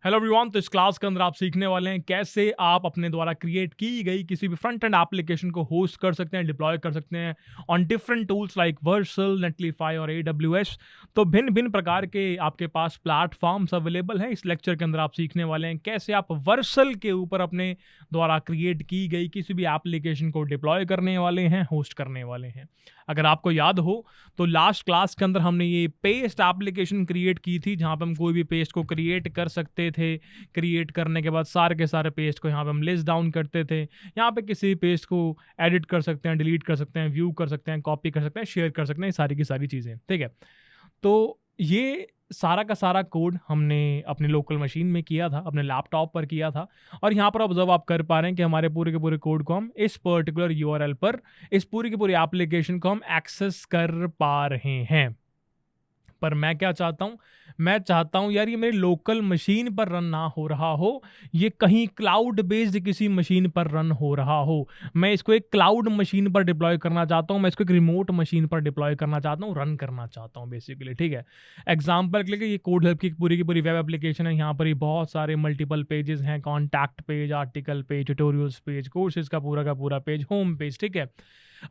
Hello everyone, तो इस class के अंदर आप सीखने वाले हैं कैसे आप अपने द्वारा क्रिएट की गई किसी भी फ्रंट एंड एप्लीकेशन को होस्ट कर सकते हैं, डिप्लॉय कर सकते हैं on different tools like Vercel, नेटलीफाई और AWS। तो भिन्न भिन्न प्रकार के आपके पास प्लेटफॉर्म्स अवेलेबल हैं। इस लेक्चर के अंदर आप सीखने वाले हैं कैसे आप वर्सल के ऊपर अपने द्वारा क्रिएट की गई किसी भी एप्लीकेशन को डिप्लॉय करने वाले हैं, होस्ट करने वाले हैं। अगर आपको याद हो तो लास्ट क्लास के अंदर हमने ये पेस्ट एप्लीकेशन क्रिएट की थी, जहां पे हम कोई भी पेस्ट को क्रिएट कर सकते थे। क्रिएट करने के बाद सारे के सारे पेस्ट को यहाँ पे हम लिस्ट डाउन करते थे। यहाँ पे किसी पेस्ट को एडिट कर सकते हैं, डिलीट कर सकते हैं, व्यू कर सकते हैं, कॉपी कर सकते हैं, शेयर कर सकते हैं, सारी की सारी चीज़ें। ठीक है, तो ये सारा का सारा कोड हमने अपने लोकल मशीन में किया था, अपने लैपटॉप पर किया था। और यहाँ पर ऑब्जर्व आप कर पा रहे हैं कि हमारे पूरे के पूरे कोड को हम इस पर्टिकुलर URL पर, इस पूरी की पूरी एप्लीकेशन को हम एक्सेस कर पा रहे हैं। पर मैं क्या चाहता हूँ, मैं चाहता हूँ यार ये मेरी लोकल मशीन पर रन ना हो रहा हो, ये कहीं क्लाउड बेस्ड किसी मशीन पर रन हो रहा हो। मैं इसको एक क्लाउड मशीन पर डिप्लॉय करना चाहता हूँ, मैं इसको एक रिमोट मशीन पर डिप्लॉय करना चाहता हूँ, रन करना चाहता हूँ बेसिकली। ठीक है, एग्जाम्पल के लिए ये कोड हेल्प की पूरी वेब एप्लीकेशन है। यहाँ पर ही बहुत सारे मल्टीपल पेजेस हैं, contact page, article page, tutorials page, courses का पूरा पेज, होम पेज। ठीक है,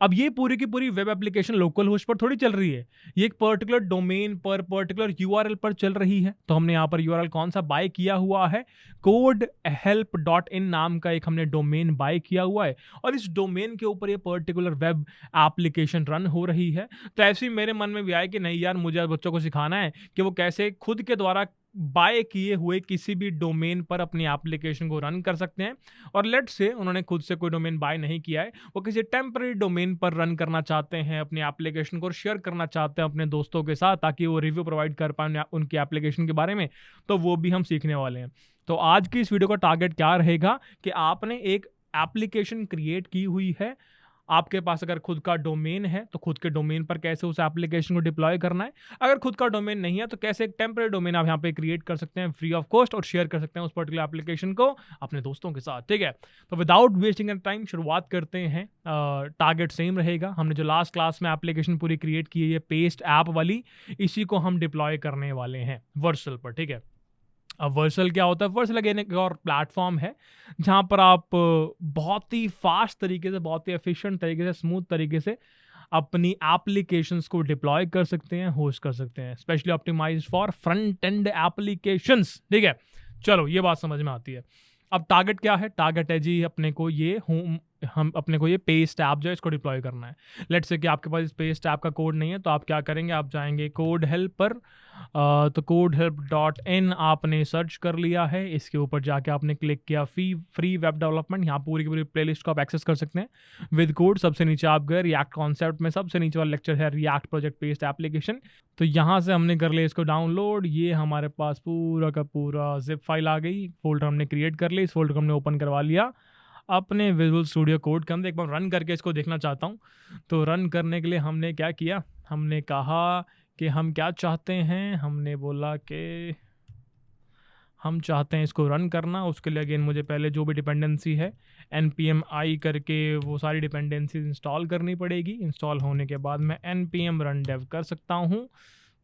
अब ये पूरी की पूरी वेब एप्लीकेशन लोकल होस्ट पर थोड़ी चल रही है, ये एक पर्टिकुलर डोमेन पर, पर्टिकुलर URL पर चल रही है। तो हमने यहाँ पर URL कौन सा बाय किया हुआ है, codehelp.in नाम का एक हमने डोमेन बाय किया हुआ है, और इस डोमेन के ऊपर ये पर्टिकुलर वेब एप्लीकेशन रन हो रही है। तो ऐसे ही मेरे मन में भी आया कि नहीं यार, मुझे बच्चों को सिखाना है कि वो कैसे खुद के द्वारा बाय किए हुए किसी भी डोमेन पर अपनी एप्लीकेशन को रन कर सकते हैं। और लेट्स से उन्होंने खुद से कोई डोमेन बाय नहीं किया है, वो किसी टेम्पररी डोमेन पर रन करना चाहते हैं अपनी एप्लीकेशन को, शेयर करना चाहते हैं अपने दोस्तों के साथ, ताकि वो रिव्यू प्रोवाइड कर पाए उनकी एप्लीकेशन के बारे में। तो वो भी हम सीखने वाले हैं। तो आज की इस वीडियो का टारगेट क्या रहेगा कि आपने एक एप्लीकेशन क्रिएट की हुई है, आपके पास अगर खुद का डोमेन है तो खुद के डोमेन पर कैसे उस एप्लीकेशन को डिप्लॉय करना है, अगर खुद का डोमेन नहीं है तो कैसे एक टेम्पररी डोमेन आप यहाँ पे क्रिएट कर सकते हैं फ्री ऑफ कॉस्ट और शेयर कर सकते हैं उस पर्टिकुलर एप्लीकेशन को अपने दोस्तों के साथ। ठीक है, तो विदाउट वेस्टिंग टाइम शुरुआत करते हैं। टारगेट सेम रहेगा, हमने जो लास्ट क्लास में एप्लीकेशन पूरी क्रिएट की है पेस्ट ऐप वाली, इसी को हम डिप्लॉय करने वाले हैं वर्सल पर। ठीक है, अब वर्सल क्या होता है, वर्सल अगेन एक और प्लेटफॉर्म है जहाँ पर आप बहुत ही फास्ट तरीके से, बहुत ही एफिशिएंट तरीके से, स्मूथ तरीके से अपनी एप्लीकेशंस को डिप्लॉय कर सकते हैं, होस्ट कर सकते हैं, specially optimised for front end applications. ठीक है, चलो ये बात समझ में आती है। अब टारगेट क्या है, टारगेट है जी अपने को ये हम अपने को ये पेस्ट ऐप जो है इसको डिप्लॉय करना है। लेट्स से कि आपके पास इस पेस्ट ऐप का कोड नहीं है, तो आप क्या करेंगे, आप जाएंगे कोड हेल्प पर। तो codehelp.in आपने सर्च कर लिया है, इसके ऊपर जाके आपने क्लिक किया फ्री वेब डेवलपमेंट। यहाँ पूरी की पूरी प्लेलिस्ट को आप एक्सेस कर सकते हैं विद कोड। सबसे नीचे आप गए रिएक्ट कॉन्सेप्ट में, सबसे नीचे वाला लेक्चर है रिएक्ट प्रोजेक्ट पेस्ट एप्लीकेशन। तो यहाँ से हमने कर लिया इसको डाउनलोड। ये हमारे पास पूरा का पूरा जिप फाइल आ गई, फोल्डर हमने क्रिएट कर ली, इस फोल्डर को हमने ओपन करवा लिया अपने विजुअल स्टूडियो कोड के अंदर। एक बार रन करके इसको देखना चाहता हूँ। तो रन करने के लिए हमने क्या किया, हमने कहा कि हम क्या चाहते हैं, हमने बोला कि हम चाहते हैं इसको रन करना। उसके लिए अगेन मुझे पहले जो भी डिपेंडेंसी है npm i करके वो सारी डिपेंडेंसी इंस्टॉल करनी पड़ेगी। इंस्टॉल होने के बाद मैं npm run dev कर सकता हूँ,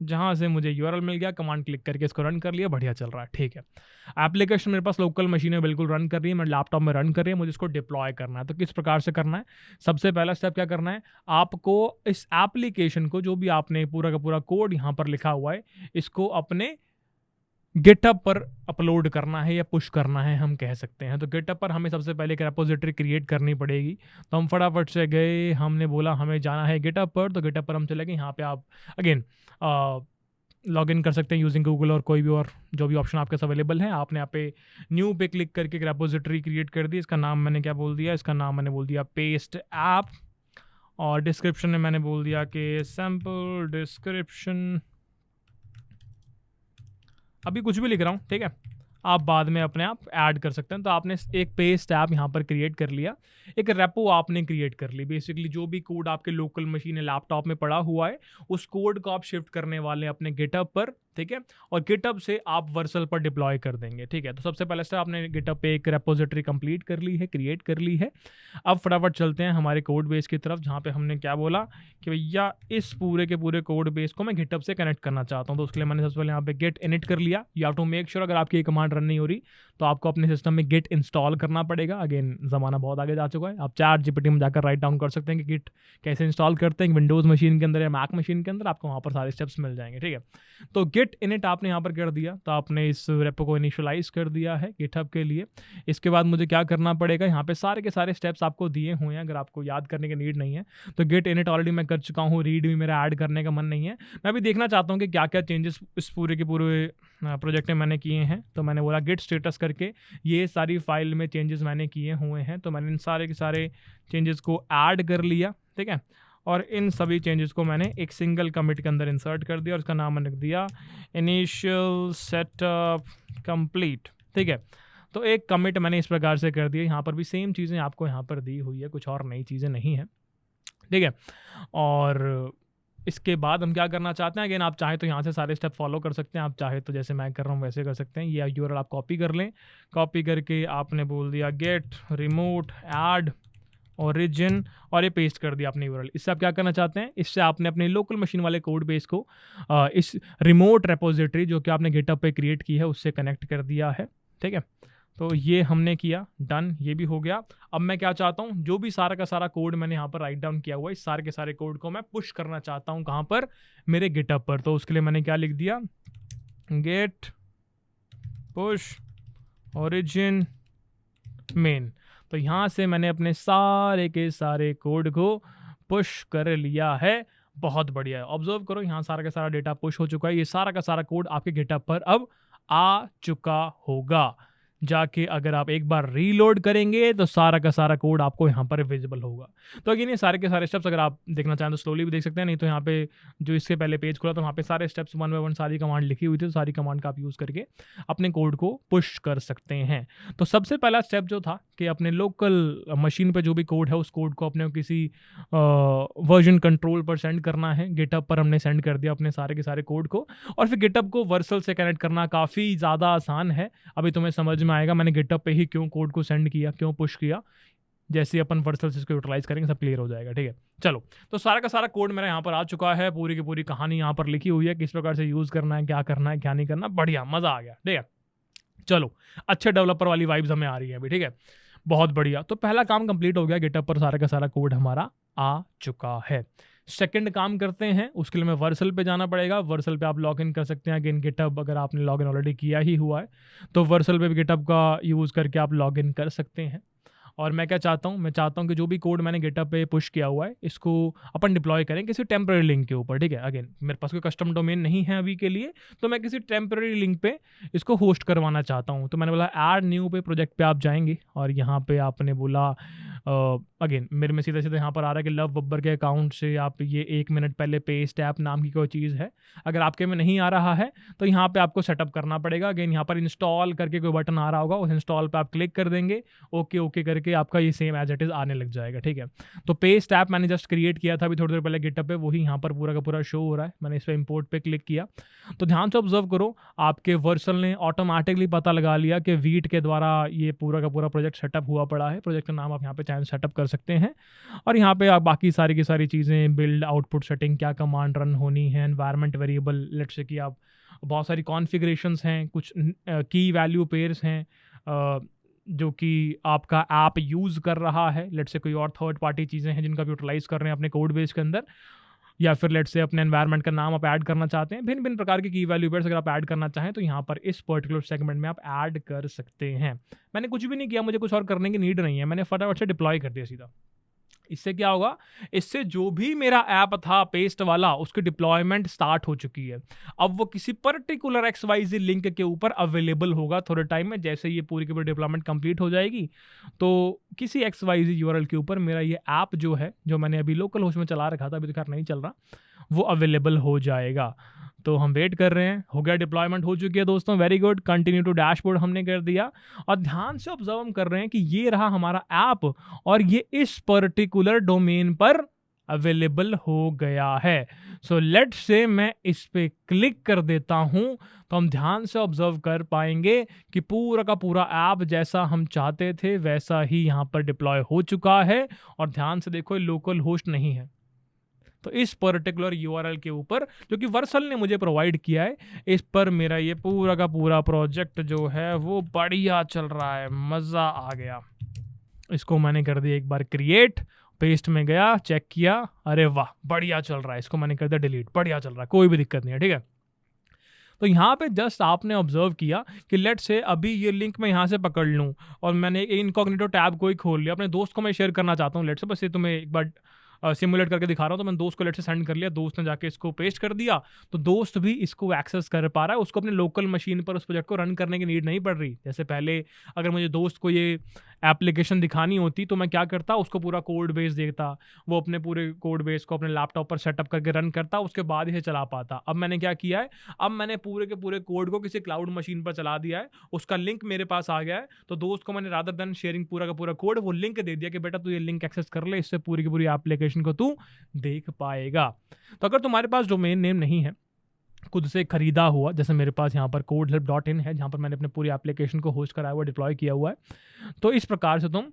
जहाँ से मुझे URL मिल गया, कमांड क्लिक करके इसको रन कर लिया, बढ़िया चल रहा है। ठीक है, एप्लीकेशन मेरे पास लोकल मशीन में बिल्कुल रन कर रही है, मेरे लैपटॉप में रन कर रही है, मुझे इसको डिप्लॉय करना है। तो किस प्रकार से करना है, सबसे पहला स्टेप क्या करना है, आपको इस एप्लीकेशन को, जो भी आपने पूरा का पूरा कोड यहाँ पर लिखा हुआ है, इसको अपने गिटहब पर अपलोड करना है या पुश करना है हम कह सकते हैं। तो गिटहब पर हमें सबसे पहले एक रेपोजिटरी क्रिएट करनी पड़ेगी। तो हम फटाफट से गए, हमने बोला हमें जाना है गिटहब पर। तो गिटहब पर हम चले गए, यहाँ पे आप अगेन लॉग इन कर सकते हैं यूजिंग गूगल और कोई भी और जो भी ऑप्शन आपके साथ अवेलेबल है। आपने यहाँ पे न्यू पे क्लिक करके एक रेपोजिटरी क्रिएट कर दी। इसका नाम मैंने क्या बोल दिया, इसका नाम मैंने बोल दिया पेस्ट ऐप, और डिस्क्रिप्शन में मैंने बोल दिया कि सैम्पल डिस्क्रिप्शन। अभी कुछ भी लिख रहा हूँ, ठीक है, आप बाद में अपने आप ऐड कर सकते हैं। तो आपने एक पेस्ट ऐप यहाँ पर क्रिएट कर लिया, एक रेपो आपने क्रिएट कर ली। बेसिकली जो भी कोड आपके लोकल मशीन है, लैपटॉप में पड़ा हुआ है, उस कोड को आप शिफ्ट करने वाले हैं अपने गिटहब पर। ठीक है, और गिटहब से आप वर्सल पर डिप्लॉय कर देंगे। ठीक है, तो सबसे पहले से आपने गिटहब पे एक रेपोजिटरी कंप्लीट कर ली है, क्रिएट कर ली है। अब फटाफट चलते हैं हमारे कोड बेस की तरफ, जहाँ पे हमने क्या बोला कि भैया इस पूरे के पूरे कोड बेस को मैं गिटहब से कनेक्ट करना चाहता हूँ। तो उसके लिए मैंने सबसे पहले यहाँ पे गेट इनिट कर लिया। You have to make sure अगर आपकी ये कमांड रन नहीं हो रही तो आपको अपने सिस्टम में गिट इंस्टॉल करना पड़ेगा। अगेन ज़माना बहुत आगे जा चुका है, आप ChatGPT में जाकर राइट डाउन कर सकते हैं कि गिट कैसे इंस्टॉल करते हैं विंडोज़ मशीन के अंदर या मैक मशीन के अंदर, आपको वहाँ पर सारे स्टेप्स मिल जाएंगे। ठीक है, तो गिट इनिट आपने यहाँ पर कर दिया, तो आपने इस रेपो को इनिशियलाइज कर दिया है गिटहब के लिए। इसके बाद मुझे क्या करना पड़ेगा, यहाँ पे सारे के सारे स्टेप्स आपको दिए हुए हैं, अगर आपको याद करने की नीड नहीं है तो गिट इनिट ऑलरेडी मैं कर चुका हूँ, रीड भी मेरा ऐड करने का मन नहीं है। मैं भी देखना चाहता हूँ कि क्या क्या चेंजेस इस पूरे के पूरे प्रोजेक्ट में मैंने किए हैं। तो मैंने बोला गिट स्टेटस करके ये सारी फाइल में चेंजेस मैंने किए हुए हैं, तो मैंने इन सारे के सारे चेंजेस को ऐड कर लिया। ठीक है, और इन सभी चेंजेस को मैंने एक सिंगल कमिट के अंदर इंसर्ट कर दिया और उसका नाम मैंने रख दिया इनिशियल सेटअप कंप्लीट। ठीक है, तो एक कमिट मैंने इस प्रकार से कर दिया। यहाँ पर भी सेम चीज़ें आपको यहाँ पर दी हुई है, कुछ और नई चीज़ें नहीं है। ठीक है, और इसके बाद हम क्या करना चाहते हैं, अगेन आप चाहें तो यहाँ से सारे स्टेप फॉलो कर सकते हैं, आप चाहे तो जैसे मैं कर रहा हूँ वैसे कर सकते हैं। ये यूआरएल आप कॉपी कर लें, कॉपी करके आपने बोल दिया गेट रिमोट ऐड ओरिजिन और ये पेस्ट कर दिया आपने यूआरएल। इससे आप क्या करना चाहते हैं, इससे आपने अपने लोकल मशीन वाले कोड बेस को इस रिमोट रेपोजिटरी जो कि आपने गिटहब पे क्रिएट की है उससे कनेक्ट कर दिया है। ठीक है, तो ये हमने किया, डन, ये भी हो गया। अब मैं क्या चाहता हूँ, जो भी सारा का सारा कोड मैंने यहाँ पर राइट डाउन किया हुआ है, इस सारे के सारे कोड को मैं पुश करना चाहता हूँ कहाँ पर, मेरे गिटहब पर। तो उसके लिए मैंने क्या लिख दिया, गेट पुश ओरिजिन मेन। तो यहाँ से मैंने अपने सारे के सारे कोड को पुश कर लिया है। बहुत बढ़िया है, ऑब्जर्व करो यहाँ सारा का सारा डेटा पुश हो चुका है। ये सारा का सारा कोड आपके गिटहब पर अब आ चुका होगा। जाके अगर आप एक बार रीलोड करेंगे तो सारा का सारा कोड आपको यहाँ पर विजिबल होगा। तो अगेन ये सारे के सारे स्टेप्स अगर आप देखना चाहें तो स्लोली भी देख सकते हैं, नहीं तो यहाँ पे जो इसके पहले पेज खुला तो वहाँ पे सारे स्टेप्स 1 बाय 1 सारी कमांड लिखी हुई थी, तो सारी कमांड का आप यूज़ करके अपने कोड को पुश कर सकते हैं। तो सबसे पहला स्टेप जो था कि अपने लोकल मशीन पर जो भी कोड है उस कोड को अपने किसी वर्जन कंट्रोल पर सेंड करना है। गिटहब पर हमने सेंड कर दिया अपने सारे के सारे कोड को, और फिर गिटहब को वर्सल से कनेक्ट करना काफ़ी ज़्यादा आसान है। अभी तुम्हें समझ में आएगा मैंने गिटहब पे ही क्यों कोड को सेंड किया, क्यों पुश किया। जैसे अपन वर्सल से इसको यूटिलाइज करेंगे सब क्लियर हो जाएगा। ठीक है, चलो, तो सारा का सारा कोड मेरा यहाँ पर आ चुका है, पूरी की पूरी कहानी यहाँ पर लिखी हुई है, किस प्रकार से यूज़ करना है, क्या करना है, क्या नहीं करना। बढ़िया, मज़ा आ गया। ठीक है, चलो, अच्छे डेवलपर वाली वाइब्स हमें आ रही है अभी। ठीक है, बहुत बढ़िया। तो पहला काम कंप्लीट हो गया, गिटहब पर सारा का सारा कोड हमारा आ चुका है। सेकंड काम करते हैं, उसके लिए मैं वर्सल पे जाना पड़ेगा। वर्सल पे आप लॉगिन कर सकते हैं। अगेन गिटहब अगर आपने लॉगिन ऑलरेडी किया ही हुआ है तो वर्सल पे भी गिटहब का यूज़ करके आप लॉगिन कर सकते हैं। और मैं क्या चाहता हूँ, मैं चाहता हूँ कि जो भी कोड मैंने गिटहब पे पुश किया हुआ है इसको अपन डिप्लॉय करें किसी टेम्पररी लिंक के ऊपर। ठीक है, अगेन मेरे पास कोई कस्टम डोमेन नहीं है अभी के लिए, तो मैं किसी टेम्पररी लिंक पे इसको होस्ट करवाना चाहता हूँ। तो मैंने बोला ऐड न्यू पे प्रोजेक्ट पे आप जाएंगे और यहाँ पे आपने बोला अगेन मेरे में सीधा सीधा यहाँ पर आ रहा है कि लव बब्बर के अकाउंट से आप ये 1 मिनट पहले पेस्ट ऐप नाम की कोई चीज़ है, अगर आपके में नहीं आ रहा है तो यहाँ पे आपको सेटअप करना पड़ेगा। अगेन यहाँ पर इंस्टॉल करके कोई बटन आ रहा होगा, उस इंस्टॉल पे आप क्लिक कर देंगे, ओके ओके करके आपका ये सेम एज इट इज़ आने लग जाएगा। ठीक है, तो पेस्ट ऐप मैंने जस्ट क्रिएट किया था अभी थोड़ी देर पहले गिटहब पे, वही यहाँ पर पूरा का पूरा शो हो रहा है। मैंने इस पर इम्पोर्ट पे क्लिक किया तो ध्यान से ऑब्जर्व करो, आपके वर्सल ने ऑटोमेटिकली पता लगा लिया कि वीट के द्वारा ये पूरा का पूरा प्रोजेक्ट सेटअप हुआ पड़ा है। प्रोजेक्ट का नाम आप यहाँ पे चाहे सेटअप कर सकते हैं और यहाँ पे आप बाकी सारी की सारी चीज़ें, बिल्ड, आउटपुट सेटिंग, क्या कमांड रन होनी है, एनवायरनमेंट वेरिएबल, लेट्स से कि आप बहुत सारी कॉन्फ़िगरेशंस हैं, कुछ की वैल्यू पेयर्स हैं जो कि आपका ऐप यूज़ कर रहा है। लेट्स से कोई और थर्ड पार्टी चीज़ें हैं जिनका आप यूटिलाइज़ कर रहे हैं अपने कोड बेस के अंदर, या फिर लेट्स से अपने एनवायरनमेंट का नाम आप ऐड करना चाहते हैं। भिन्न भिन्न प्रकार के की वैल्यू पेयर्स अगर आप ऐड करना चाहें तो यहाँ पर इस पर्टिकुलर सेगमेंट में आप ऐड कर सकते हैं। मैंने कुछ भी नहीं किया, मुझे कुछ और करने की नीड नहीं है, मैंने फटाफट से डिप्लॉय कर दिया सीधा। इससे क्या होगा, इससे जो भी मेरा ऐप था पेस्ट वाला उसकी डिप्लॉयमेंट स्टार्ट हो चुकी है। अब वो किसी पर्टिकुलर XYZ लिंक के ऊपर अवेलेबल होगा थोड़े टाइम में। जैसे ये पूरी की पूरी डिप्लॉयमेंट कंप्लीट हो जाएगी तो किसी XYZ URL के ऊपर मेरा ये ऐप जो है, जो मैंने अभी लोकल होस्ट में चला रखा था, अभी तो खैर नहीं चल रहा, वो अवेलेबल हो जाएगा। तो हम वेट कर रहे हैं। हो गया, डिप्लॉयमेंट हो चुकी है दोस्तों, very good. Continue to dashboard हमने कर दिया और ध्यान से ऑब्जर्व हम कर रहे हैं कि ये रहा हमारा ऐप और ये इस पर्टिकुलर डोमेन पर अवेलेबल हो गया है। सो लेट्स से मैं इस पे क्लिक कर देता हूं, तो हम ध्यान से ऑब्जर्व कर पाएंगे कि पूरा का पूरा ऐप जैसा हम चाहते थे वैसा ही यहाँ पर डिप्लॉय हो चुका है। और ध्यान से देखो, लोकल होस्ट नहीं है। तो इस पर्टिकुलर यूआरएल के ऊपर जो कि वर्सल ने मुझे प्रोवाइड किया है, इस पर मेरा ये पूरा का पूरा प्रोजेक्ट जो है वो बढ़िया चल रहा है, मज़ा आ गया। इसको मैंने कर दिया एक बार क्रिएट, पेस्ट में गया, चेक किया, अरे वाह बढ़िया चल रहा है। इसको मैंने कर दिया डिलीट, बढ़िया चल रहा है, कोई भी दिक्कत नहीं है, ठीक है। तो यहाँ पे जस्ट आपने ऑब्जर्व किया कि लेट से अभी ये लिंक मैं यहाँ से पकड़ लूँ और मैंने इनकॉग्निटो टैब को ही खोल लिया, अपने दोस्त को मैं शेयर करना चाहता हूँ, लेट से बस ये तुम्हें एक बार सिमुलेट करके दिखा रहा हूँ। तो मैंने दोस्त को लेट से सेंड कर लिया, दोस्त ने जाके इसको पेस्ट कर दिया, तो दोस्त भी इसको एक्सेस कर पा रहा है। उसको अपने लोकल मशीन पर उस प्रोजेक्ट को रन करने की नीड नहीं पड़ रही। जैसे पहले अगर मुझे दोस्त को ये एप्लीकेशन दिखानी होती तो मैं क्या करता, उसको पूरा कोड बेस देखता, वो अपने पूरे कोड बेस को अपने लैपटॉप पर सेटअप करके रन करता, उसके बाद ही चला पाता। अब मैंने क्या किया है, अब मैंने पूरे के पूरे कोड को किसी क्लाउड मशीन पर चला दिया है, उसका लिंक मेरे पास आ गया है। तो दोस्त को मैंने रादर देन शेयरिंग पूरा का पूरा कोड, वो लिंक दे दिया कि बेटा तू ये लिंक एक्सेस कर ले, इससे पूरी की पूरी एप्लीकेशन को तू देख पाएगा। तो अगर तुम्हारे पास डोमेन नेम नहीं है, खुद से खरीदा हुआ, जैसे मेरे पास यहाँ पर codehelp.in है जहाँ पर मैंने अपने पूरी एप्लीकेशन को होस्ट कराया हुआ, डिप्लॉय किया हुआ है, तो इस प्रकार से तुम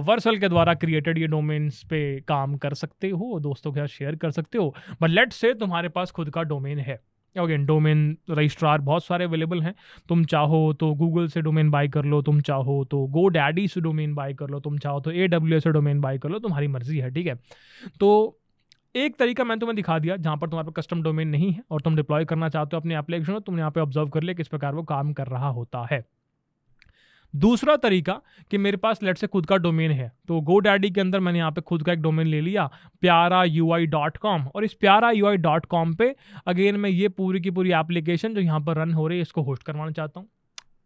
वर्सल के द्वारा क्रिएटेड ये डोमेन्स पे काम कर सकते हो, दोस्तों के साथ शेयर कर सकते हो। बट लेट्स से तुम्हारे पास खुद का डोमेन है। अगेन डोमेन रजिस्ट्रार बहुत सारे अवेलेबल हैं, तुम चाहो तो गूगल से डोमेन बाय कर लो, तुम चाहो तो GoDaddy से डोमेन बाय कर लो, तुम चाहो तो AWS से डोमेन बाय कर लो, तुम्हारी मर्जी है, ठीक है। तो एक तरीका मैंने तुम्हें दिखा दिया जहां पर तुम्हारे पास कस्टम डोमेन नहीं है और तुम डिप्लॉय करना चाहते हो अपनी एप्लीकेशन को, तुमने यहाँ पे ऑब्जर्व कर लिया किस प्रकार वो काम कर रहा होता है। दूसरा तरीका कि मेरे पास लेट से खुद का डोमेन है, तो GoDaddy के अंदर मैंने यहाँ पे खुद का एक डोमेन ले लिया pyaraui.com, और इस pyaraui.com पे अगेन मैं ये पूरी की पूरी एप्लीकेशन जो यहाँ पर रन हो रही है इसको होस्ट करवाना चाहता हूँ।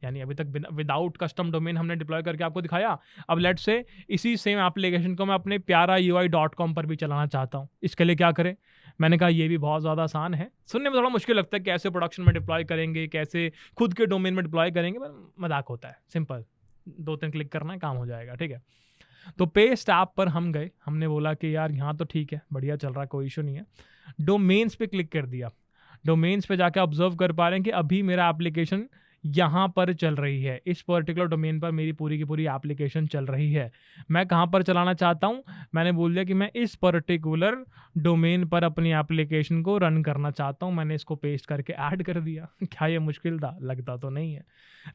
यानी अभी तक विदाउट कस्टम डोमेन हमने डिप्लॉय करके आपको दिखाया, अब लेट से इसी सेम एप्लीकेशन को मैं अपने pyaraui.com पर भी चलाना चाहता हूँ। इसके लिए क्या करें, मैंने कहा ये भी बहुत ज़्यादा आसान है, सुनने में थोड़ा मुश्किल लगता है कैसे प्रोडक्शन में डिप्लॉय करेंगे, कैसे खुद के डोमेन में डिप्लॉय करेंगे, मजाक होता है, सिंपल 2-3 क्लिक करना है, काम हो जाएगा, ठीक है। तो पेस्ट ऐप पर हम गए, हमने बोला कि यार यहाँ तो ठीक है, बढ़िया चल रहा है, कोई इशू नहीं है। डोमेन्स पे क्लिक कर दिया, डोमेन्स पे जाके ऑब्जर्व कर पा रहे हैं कि अभी मेरा एप्लीकेशन यहाँ पर चल रही है, इस पर्टिकुलर डोमेन पर मेरी पूरी की पूरी एप्लीकेशन चल रही है। मैं कहाँ पर चलाना चाहता हूँ, मैंने बोल दिया कि मैं इस पर्टिकुलर डोमेन पर अपनी एप्लीकेशन को रन करना चाहता हूँ। मैंने इसको पेस्ट करके ऐड कर दिया। क्या ये मुश्किल था? लगता तो नहीं है।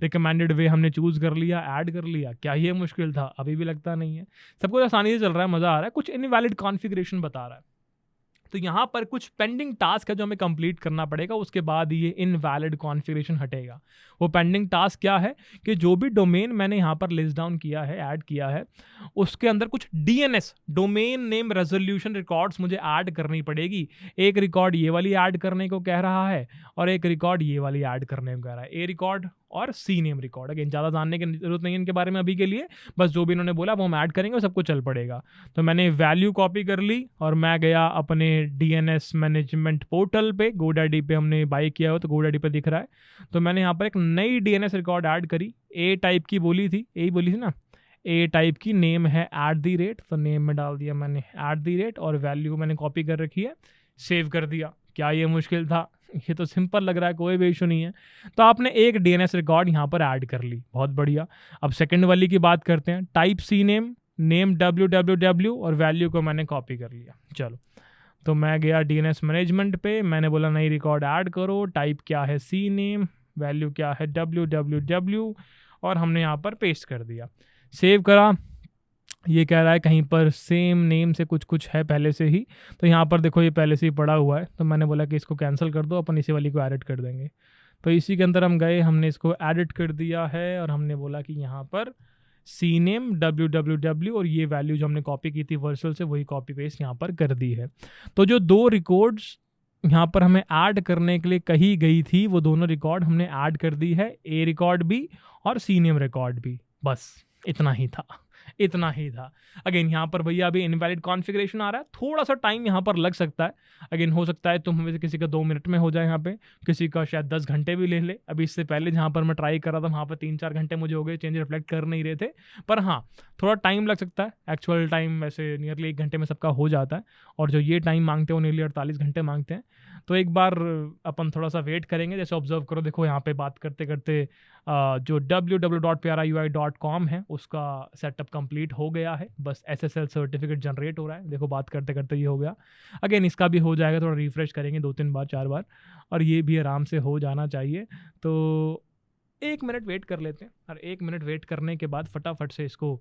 रिकमेंडेड वे हमने चूज़ कर लिया, ऐड कर लिया, क्या ये मुश्किल था? अभी भी लगता नहीं है। सब कुछ आसानी से चल रहा है, मज़ा आ रहा है। कुछ इनवैलिड कॉन्फ़िगरेशन बता रहा है, तो यहाँ पर कुछ पेंडिंग टास्क है जो हमें कंप्लीट करना पड़ेगा, उसके बाद ये इनवैलिड कॉन्फ़िगरेशन हटेगा। वो पेंडिंग टास्क क्या है कि जो भी डोमेन मैंने यहाँ पर लिस्ट डाउन किया है, ऐड किया है, उसके अंदर कुछ DNS domain name resolution records मुझे ऐड करनी पड़ेगी। एक रिकॉर्ड ये वाली ऐड करने को कह रहा है और एक रिकॉर्ड ये वाली ऐड करने को कह रहा है, ए रिकॉर्ड और सी नेम रिकॉर्ड। अगेन ज़्यादा जानने की जरूरत नहीं है इनके बारे में अभी के लिए, बस जो भी इन्होंने बोला वो हम ऐड करेंगे और सबको चल पड़ेगा। तो मैंने वैल्यू कॉपी कर ली और मैं गया अपने DNS मैनेजमेंट पोर्टल पे, GoDaddy पे हमने बाई किया हो तो GoDaddy पे दिख रहा है। तो मैंने यहाँ पर एक नई DNS रिकॉर्ड ऐड करी, ए टाइप की बोली थी, यही बोली थी ना, ए टाइप की, नेम है @ तो नेम में डाल दिया मैंने @ और वैल्यू मैंने कॉपी कर रखी है, सेव कर दिया। क्या ये मुश्किल था? ये तो सिंपल लग रहा है, कोई भी इशू नहीं है। तो आपने एक DNS रिकॉर्ड यहाँ पर ऐड कर ली, बहुत बढ़िया। अब सेकंड वाली की बात करते हैं, type C name, name www और वैल्यू को मैंने कॉपी कर लिया। चलो, तो मैं गया DNS मैनेजमेंट पे, मैंने बोला नई रिकॉर्ड ऐड करो, टाइप क्या है सी नेम, वैल्यू क्या है www और हमने यहाँ पर पेस्ट कर दिया, सेव करा। ये कह रहा है कहीं पर सेम नेम से कुछ कुछ है पहले से ही, तो यहाँ पर देखो ये पहले से ही पड़ा हुआ है, तो मैंने बोला कि इसको कैंसिल कर दो, अपन इसी वाली को एडिट कर देंगे। तो इसी के अंदर हम गए, हमने इसको एडिट कर दिया है और हमने बोला कि यहाँ पर सी नेम www और ये वैल्यू जो हमने कॉपी की थी वर्सल से, वही कॉपी पेस्ट यहाँ पर कर दी है। तो जो 2 रिकॉर्ड्स यहाँ पर हमें ऐड करने के लिए कही गई थी, वो दोनों रिकॉर्ड हमने ऐड कर दी है, ए रिकॉर्ड भी और सी नेम रिकॉर्ड भी। बस इतना ही था, इतना ही था। अगेन यहाँ पर भैया अभी इनवैलिड कॉन्फ़िगरेशन आ रहा है, थोड़ा सा टाइम यहाँ पर लग सकता है। अगेन हो सकता है तुम में से किसी का 2 मिनट में हो जाए यहाँ पे, किसी का शायद 10 घंटे भी ले ले। अभी इससे पहले जहाँ पर मैं ट्राई कर रहा था वहाँ पर 3-4 घंटे मुझे हो गए, चेंज रिफ्लेक्ट कर नहीं रहे थे। पर हाँ, थोड़ा टाइम लग सकता है। एक्चुअल टाइम वैसे नियरली 1 घंटे में सबका हो जाता है, और जो ये टाइम मांगते हैं वो नियरली 48 घंटे मांगते हैं। तो एक बार अपन थोड़ा सा वेट करेंगे। जैसे ऑब्जर्व करो, देखो यहाँ पे बात करते करते जो www.pyaraui.com है उसका सेटअप कंप्लीट हो गया है, बस SSL सर्टिफिकेट जनरेट हो रहा है। देखो बात करते करते ये हो गया। अगेन इसका भी हो जाएगा, थोड़ा रिफ्रेश करेंगे 2-3 बार 4 बार, और ये भी आराम से हो जाना चाहिए। तो 1 मिनट वेट कर लेते हैं, और 1 मिनट वेट करने के बाद फटाफट से इसको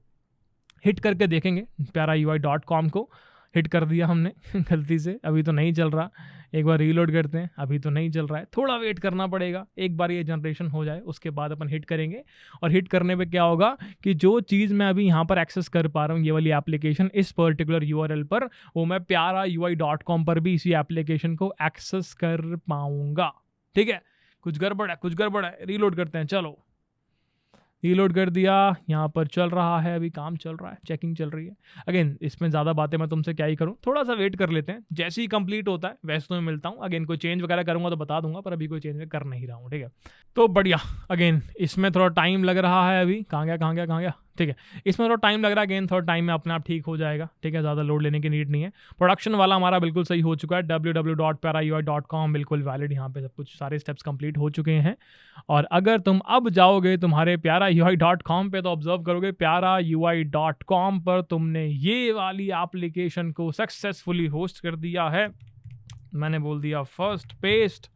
हिट करके देखेंगे। pyaraui.com को हिट कर दिया हमने गलती से, अभी तो नहीं चल रहा। एक बार रीलोड करते हैं, अभी तो नहीं चल रहा है, थोड़ा वेट करना पड़ेगा। एक बार ये जनरेशन हो जाए उसके बाद अपन हिट करेंगे। और हिट करने पे क्या होगा कि जो चीज़ मैं अभी यहाँ पर एक्सेस कर पा रहा हूँ, ये वाली एप्लीकेशन इस पर्टिकुलर URL पर, वो मैं pyaraui.com पर भी इसी एप्लीकेशन को एक्सेस कर पाऊँगा। ठीक है, कुछ गड़बड़ है, कुछ गड़बड़ है। रीलोड करते हैं, चलो रीलोड कर दिया। यहाँ पर चल रहा है, अभी काम चल रहा है, चेकिंग चल रही है। अगेन इसमें ज़्यादा बातें मैं तुमसे क्या ही करूँ, थोड़ा सा वेट कर लेते हैं। जैसे ही कंप्लीट होता है वैसे तो मैं मिलता हूँ। अगेन कोई चेंज वगैरह करूँगा तो बता दूंगा, पर अभी कोई चेंज मैं कर नहीं रहा हूँ। ठीक है, तो बढ़िया। अगेन इसमें थोड़ा टाइम लग रहा है, अभी कहाँ गया। ठीक है, इसमें थोड़ा टाइम लग रहा है। अगेन थोड़ा टाइम में अपने आप ठीक हो जाएगा। ठीक है, ज़्यादा लोड लेने की नीड नहीं है। प्रोडक्शन वाला हमारा बिल्कुल सही हो चुका है। www.pyaraui.com बिल्कुल वैलिड, यहाँ पे सब कुछ सारे स्टेप्स कंप्लीट हो चुके हैं। और अगर तुम अब जाओगे तुम्हारे pyaraui.com पे, तो ऑब्जर्व करोगे pyaraui.com पर तुमने ये वाली एप्लीकेशन को सक्सेसफुली होस्ट कर दिया है। मैंने बोल दिया फर्स्ट पेस्ट,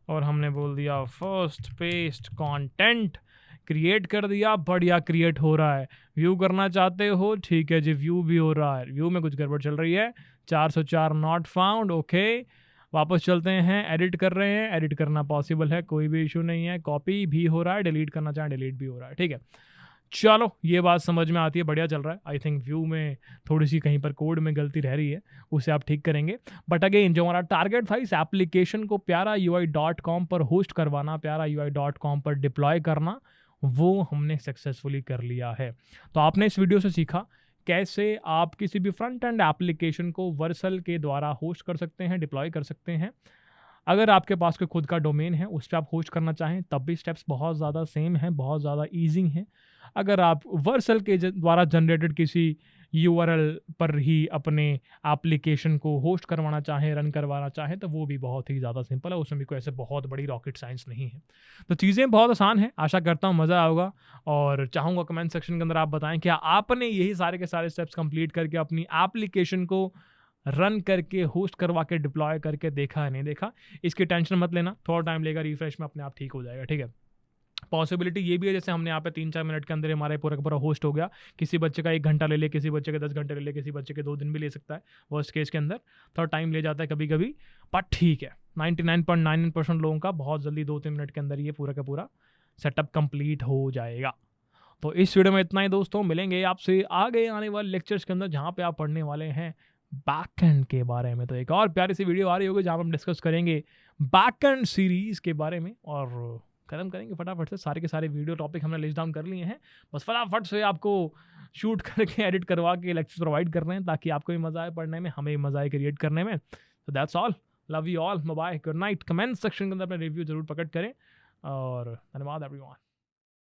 और हमने बोल दिया फर्स्ट पेस्ट कंटेंट क्रिएट कर दिया। बढ़िया क्रिएट हो रहा है। व्यू करना चाहते हो, ठीक है जी, व्यू भी हो रहा है। व्यू में कुछ गड़बड़ चल रही है, 404 नॉट फाउंड। ओके, वापस चलते हैं। एडिट कर रहे हैं, एडिट करना पॉसिबल है, कोई भी इशू नहीं है। कॉपी भी हो रहा है, डिलीट करना चाहें डिलीट भी हो रहा है। ठीक है, चलो ये बात समझ में आती है, बढ़िया चल रहा है। आई थिंक व्यू में थोड़ी सी कहीं पर कोड में गलती रह रही है, उसे आप ठीक करेंगे। बट अगेन जो हमारा टारगेट था इस एप्लीकेशन को pyaraui.com पर होस्ट करवाना, pyaraui.com पर डिप्लॉय करना, वो हमने सक्सेसफुली कर लिया है। तो आपने इस वीडियो से सीखा कैसे आप किसी भी फ्रंट एंड एप्लीकेशन को वर्सल के द्वारा होस्ट कर सकते हैं, डिप्लॉय कर सकते हैं। अगर आपके पास कोई खुद का डोमेन है उस पर आप होस्ट करना चाहें तब भी स्टेप्स बहुत ज़्यादा सेम हैं, बहुत ज़्यादा ईजी हैं। अगर आप वर्सल के द्वारा जनरेटेड किसी URL पर ही अपने एप्लीकेशन को होस्ट करवाना चाहें, रन करवाना चाहें, तो वो भी बहुत ही ज़्यादा सिंपल है। उसमें भी कोई ऐसे बहुत बड़ी रॉकेट साइंस नहीं है। तो चीज़ें बहुत आसान हैं। आशा करता हूँ मज़ा आएगा, और चाहूँगा कमेंट सेक्शन के अंदर आप बताएं क्या आपने यही सारे के सारे स्टेप्स कंप्लीट करके अपनी एप्लीकेशन को रन करके होस्ट करवा के डिप्लॉय करके देखा है, नहीं देखा। इसकी टेंशन मत लेना, थोड़ा टाइम लेगा, रिफ्रेश में अपने आप ठीक हो जाएगा। ठीक है, पॉसिबिलिटी ये भी है जैसे हमने यहाँ पे 3-4 मिनट के अंदर हमारे पूरा का पूरा होस्ट हो गया। किसी बच्चे का 1 घंटा ले ले, किसी बच्चे के 10 घंटे ले ले, किसी बच्चे के 2 दिन भी ले सकता है। वर्स्ट केस के अंदर थोड़ा टाइम ले जाता है कभी कभी, पर ठीक है। 99.99% लोगों का बहुत जल्दी 2-3 मिनट के अंदर ये पूरा का पूरा सेटअप कंप्लीट हो जाएगा। तो इस वीडियो में इतना ही दोस्तों, मिलेंगे आपसे आगे आने वाले लेक्चर्स के अंदर जहाँ पे आप पढ़ने वाले हैं बैकएंड के बारे में। तो एक और प्यारी सी वीडियो आ रही होगी जहाँ हम डिस्कस करेंगे बैकएंड सीरीज के बारे में, और खत्म करेंगे फटाफट से। सारे के सारे वीडियो टॉपिक हमने लिस्ट डाउन कर लिए हैं, बस फटाफट से आपको शूट करके एडिट करवा के लेक्चर प्रोवाइड कर रहे हैं, ताकि आपको भी मज़ा आए पढ़ने में, हमें भी मज़ा आए क्रिएट करने में। तो that's all, love you all, bye, good night. Comment section के अंदर अपने रिव्यू जरूर प्रकट करें, और धन्यवाद एवरीवन।